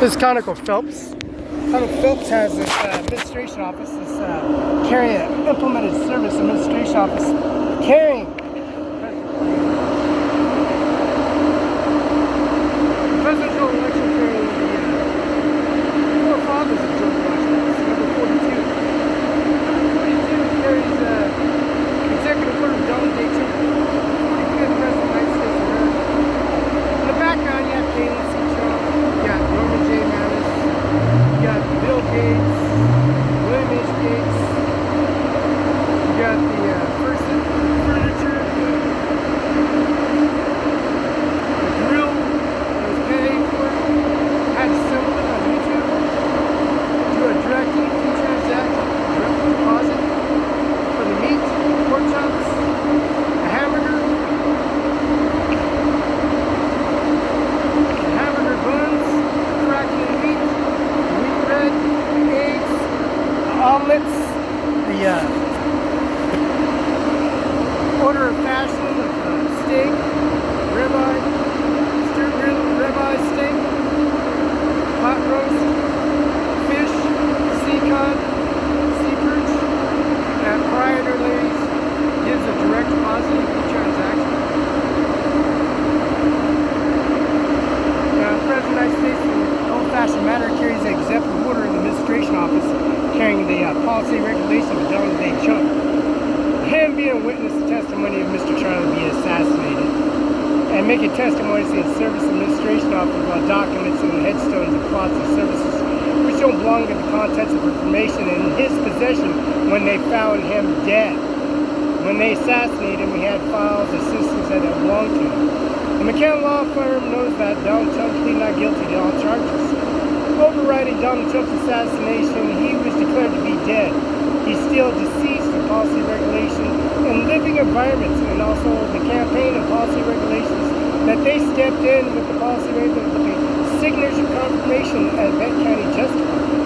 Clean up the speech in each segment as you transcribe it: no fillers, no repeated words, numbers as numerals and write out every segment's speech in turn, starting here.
This is Conoco Phelps. Conoco Phelps has this administration office, this implemented service administration office, carrying presidential election, carrying the four fathers of George Washington. Number 42. Number 42 carries Executive Order of Donald J. Trump, 45th President of the United States of America. In the background, you have Felix. You got Bill Gates, William H. Gates, you got the first furniture, the grill that was paid for, had assembled it on YouTube, do a direct EFT transaction, direct deposit for the meat, pork chops, the hamburger buns, cracking meat, bread, eggs, omelets, the order of fashion of steak, ribeye, stir grill, ribeye steak, hot roast, fish, sea cod, sea perch. That proprietor, ladies, gives a direct deposit each transaction. The President of the United States, in an old-fashioned manner, carries the Executive Order of the Administration Office, carrying the policy regulation of Donald J. Trump. Him being a witness to testimony of Mr. Charlie be assassinated, and making testimonies in the Service Administration Office while documents and headstones of plots and services which don't belong to the contents of information in his possession when they found him dead. When they assassinated him, he had files of systems that belonged to him. The McCann law firm knows that Donald Trump pleaded not guilty to all charges. Overriding Donald Trump's assassination, he was declared to be dead. He's still deceased of policy regulation and living environments, and also the campaign and policy regulations that they stepped in with the policy regulations, with the signature confirmation at Benton County Justice Department.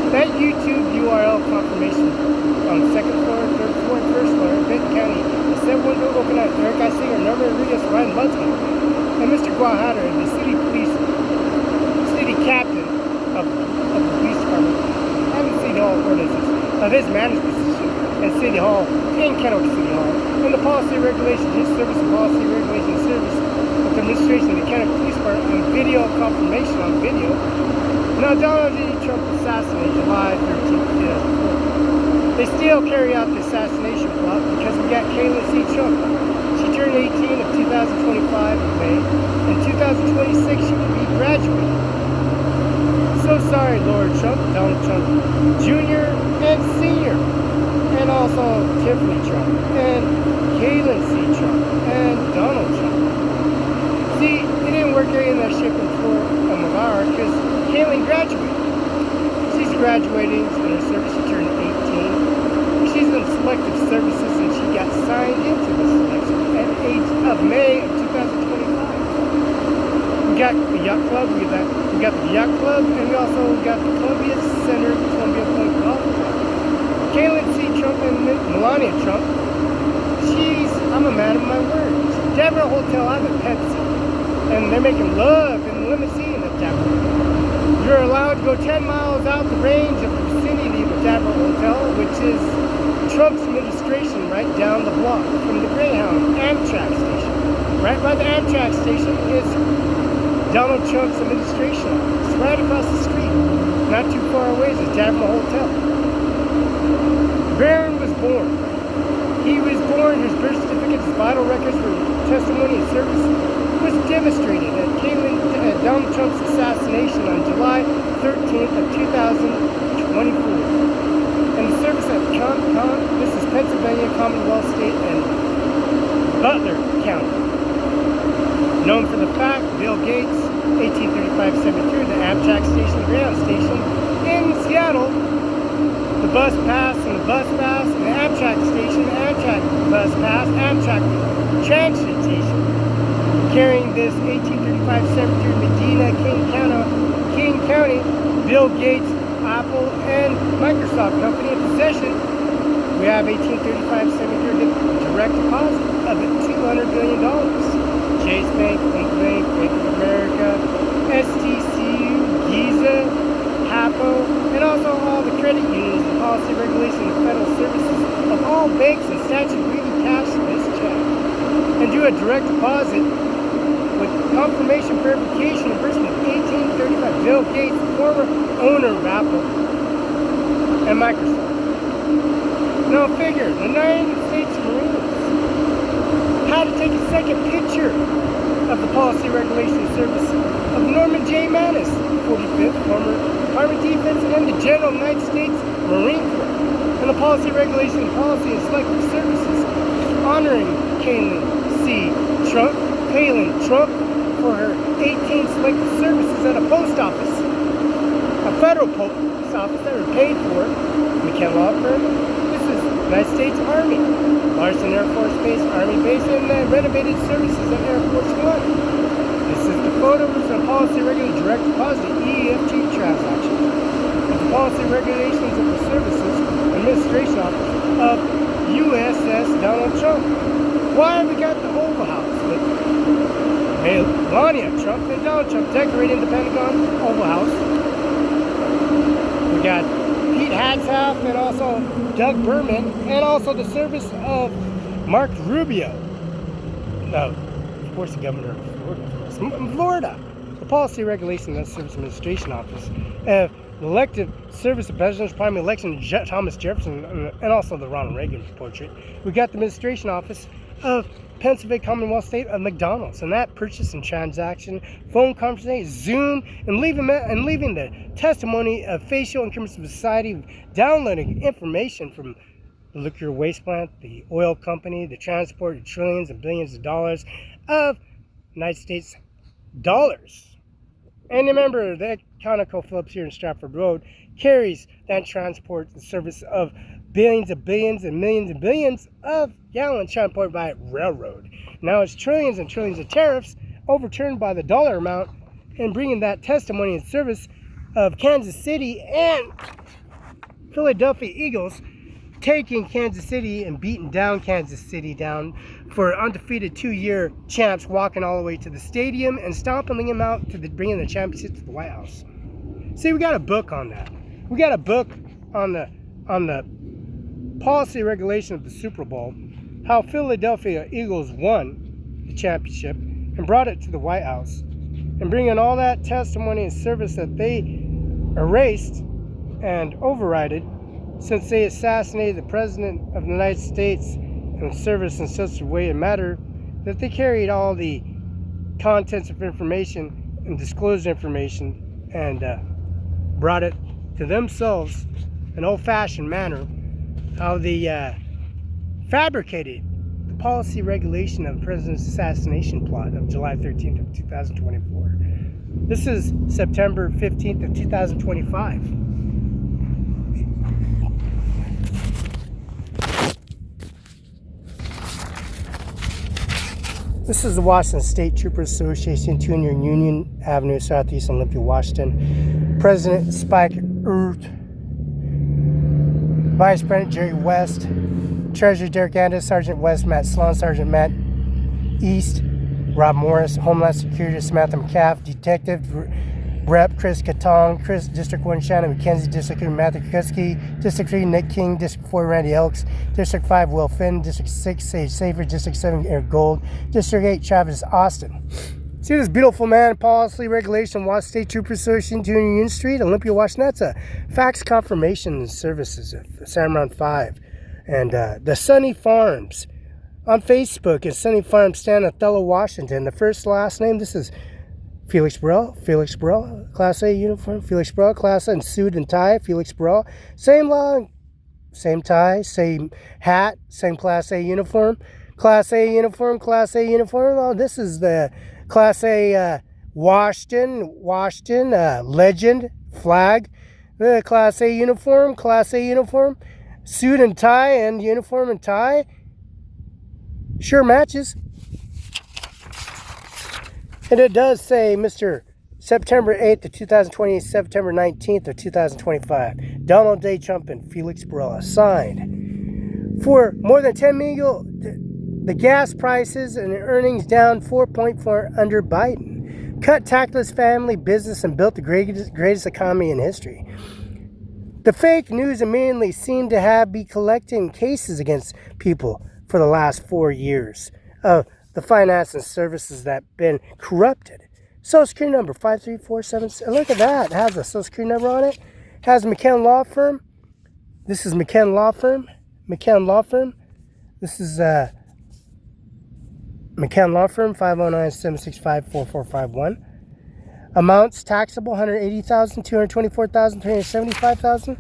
That YouTube URL confirmation on the second floor, third floor, and first floor at Benton County, the 712 open at Eric I. Singer, Norman Rodriguez, Ryan Lutzman, and Mr. Guajardo, the city captain of the police department, and the city hall ordinances of his management position at City Hall, in Kennewick City Hall, and the policy regulations, his service and policy regulation service of the administration of the Kennewick Police Department on video confirmation on video. Now, Donald J. Trump assassinated July 13th, 2004. They still carry out the assassination plot because we got Kayla C. Trump. She turned 18 of 2025 in May. In 2026, she will be graduating. So sorry, Lord Trump, Donald Trump Jr. and Sr., and also Tiffany Trump, and Kayla C. Trump, and Donald Trump. See, it didn't work getting that ship before Malar because Kayla graduated. She's graduating in her service. She turned 18. She's in selective services, and she got signed into the selection at the age of May of 2025. We got the yacht club, we got the yacht club, and we also got the Columbia Center, Columbia Point Golf Club. Kayla C. Trump and Melania Trump, I'm a man of my word. Deborah Hotel, I'm at Pepsi, and they're making love in the limousine at Deborah. You're allowed to go 10 miles out the range of the vicinity of Deborah Hotel, which is Trump's administration right down the block from the Greyhound Amtrak station. Right by the Amtrak station is Donald Trump's administration office. Right across the street, not too far away, is Deborah Hotel. Barron was born. He was born, his birth certificate, his vital records for testimony and service was demonstrated at Donald Trump's assassination on July 13th of 2024. And the service at this is Pennsylvania, Commonwealth State, and Butler County. Known for the fact, Bill Gates, 1835-73, the Amtrak station, ground station in Seattle, the bus pass and the bus pass, and the Amtrak station, the Amtrak bus pass, Amtrak transit station, carrying this 1835-73 Medina, King County, Bill Gates, Apple, and Microsoft company in possession. We have 1835-73 direct deposit of $200 billion. Chase Bank, Bank of America, STCU, Giza, credit unions, the policy regulation of federal services of all banks and statute really cash this check and do a direct deposit with confirmation verification and person of 1835 Bill Gates, former owner of Apple and Microsoft. Now figure, the United States Marines had to take a second picture of the policy regulation service of Norman J. Manus, 45th, former Department of Defense and the General United States Marine Corps, and the policy regulation and policy and selective services honoring Palin Trump for her 18 selective services at a post office, a federal post office that were paid for, McKenna Law Firm. This is United States Army, Larson Air Force Base, Army Base, and renovated services at Air Force One. This is the photos and policy regulating direct deposit EFT transactions of the policy regulations of the Services Administration Office of USS Donald Trump. Why have we got the Oval House with Melania Trump and Donald Trump decorating the Pentagon Oval House? We got Pete Hegseth and also Doug Berman, and also the service of Mark Rubio. No, of course, the governor of Florida. The policy regulation of the Service Administration Office, elective service of president's primary election, Thomas Jefferson, and also the Ronald Reagan portrait. We got the administration office of Pennsylvania Commonwealth State of McDonald's, and that purchase and transaction, phone conversation, Zoom, and leaving the testimony of facial increments of society, downloading information from the liquor waste plant, the oil company, the transport of trillions and billions of dollars of United States dollars. And remember that ConocoPhillips here in Stratford Road carries that transport and service of billions and billions and millions and billions of gallons transported by railroad. Now it's trillions and trillions of tariffs overturned by the dollar amount, and bringing that testimony and service of Kansas City and Philadelphia Eagles, taking Kansas City and beating down Kansas City down for undefeated 2-year champs, walking all the way to the stadium and stomping them out to bringing the championship to the White House. See, we got a book on that. We got a book on the policy regulation of the Super Bowl, how Philadelphia Eagles won the championship and brought it to the White House, and bringing all that testimony and service that they erased and overrided since they assassinated the President of the United States in service in such a way and matter that they carried all the contents of information and disclosed information and brought it to themselves in old-fashioned manner, how they fabricated the policy regulation of the President's assassination plot of July 13th of 2024. This is September 15th of 2025. This is the Washington State Troopers Association, 200 Union Avenue, Southeast Olympia, Washington. President Spike Urt, Vice President Jerry West, Treasurer Derek Andis, Sergeant West Matt Sloan, Sergeant Matt East, Rob Morris, Homeland Security Samantha McCaff, Detective Rep Chris Katong, District 1 Shannon McKenzie, District 3 Matthew Kuski, District 3 Nick King, District 4 Randy Elks, District 5 Will Finn, District 6 Sage Safer, District 7 Eric Gold, District 8 Travis Austin. See this beautiful man, policy regulation, Washington State Troopers Association, 2 Union Street, Olympia, Washington. That's a fax confirmation services of CIMARON5. And the Sunny Farms on Facebook is Sunny Farms Stand, Othello, Washington. The first last name, this is Felix Barela, Class A uniform, Felix Barela, Class A in suit and tie, Felix Barela. Same law, same tie, same hat, same Class A uniform. Class A uniform, Class A uniform. Well, this is the Class A Washington Legend flag. The Class A uniform, suit and tie and uniform and tie. Sure matches. And it does say Mr. September 8th of 2020, September 19th of 2025. Donald J. Trump and Felix Barela. Signed. For more than 10 million, the gas prices and earnings down 4.4 under Biden. Cut tactless family business and built the greatest economy in history. The fake news mainly seemed to have been collecting cases against people for the last 4 years of the finance and services that been corrupted. Social Security number 53477. Look at that. It has a Social Security number on it. Has McKen Law Firm. This is McKen Law Firm. McKen Law Firm. This is McKen Law Firm, 509-765-4451. Amounts taxable, $180,000, $224,000, $375,000.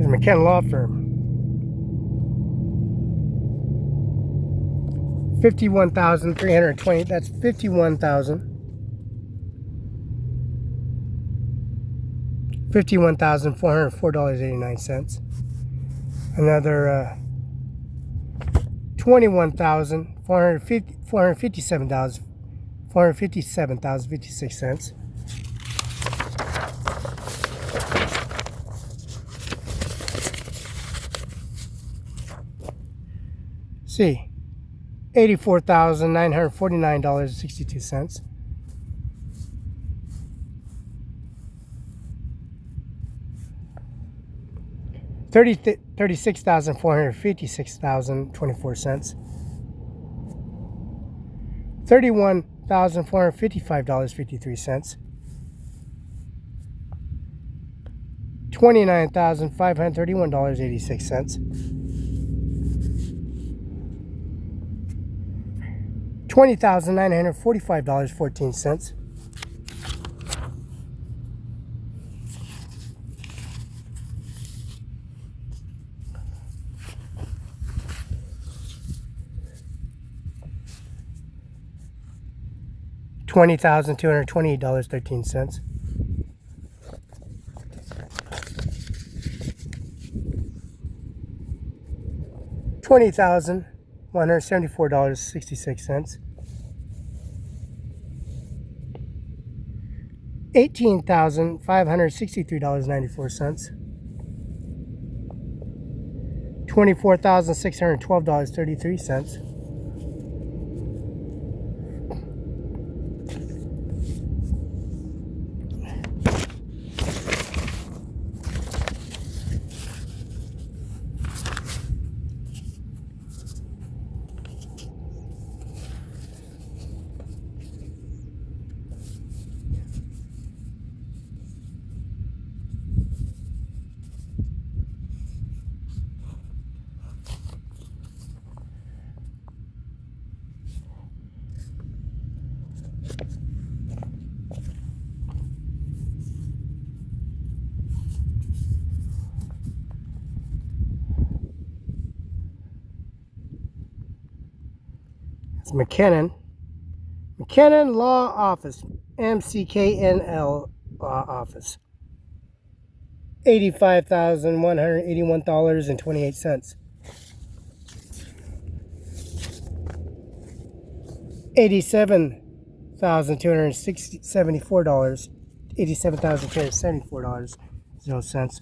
McKen Law Firm. 51,320. That's 51,000. $51,404.89. Another $457,457.56. See, $84,949.62. $36,456,024. $31,455.53. $29,531.86. $20,945.14. $20,228.13. $20,174.66. $18,563.94. $24,612.33. It's McKennan Law Office, MCKNL Law Office. $85,181.28. $87,274. $87,274.00.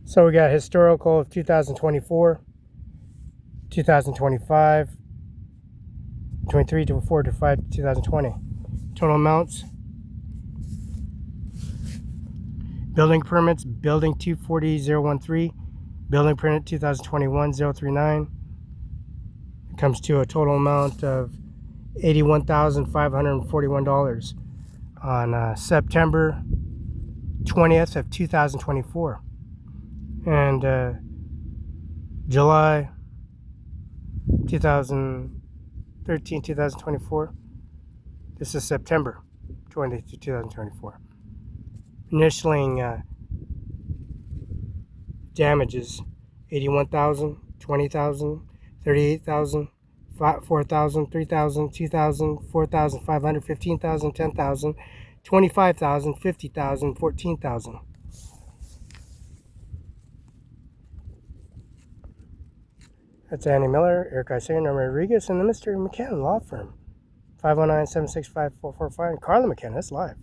So we got historical of 2024, 2025, 23, 24, 25, 2020. Total amounts. Building permits, building 240-013, building permit 2021-039. It comes to a total amount of $81,541 on September 20th of 2024. And July 2013, 2024. This is September 20th, 2024. Initialing damages 81,000, 20,000, 38,000, 4,000, 3,000, 2,000, 4,500, 15,000, 10,000, 25,000, 50,000, 14,000. That's Annie Miller, Eric Isaiah, Norma Rodriguez, and the Mr. McKenna Law Firm. 519-765-445. And Carla McKenna, that's live.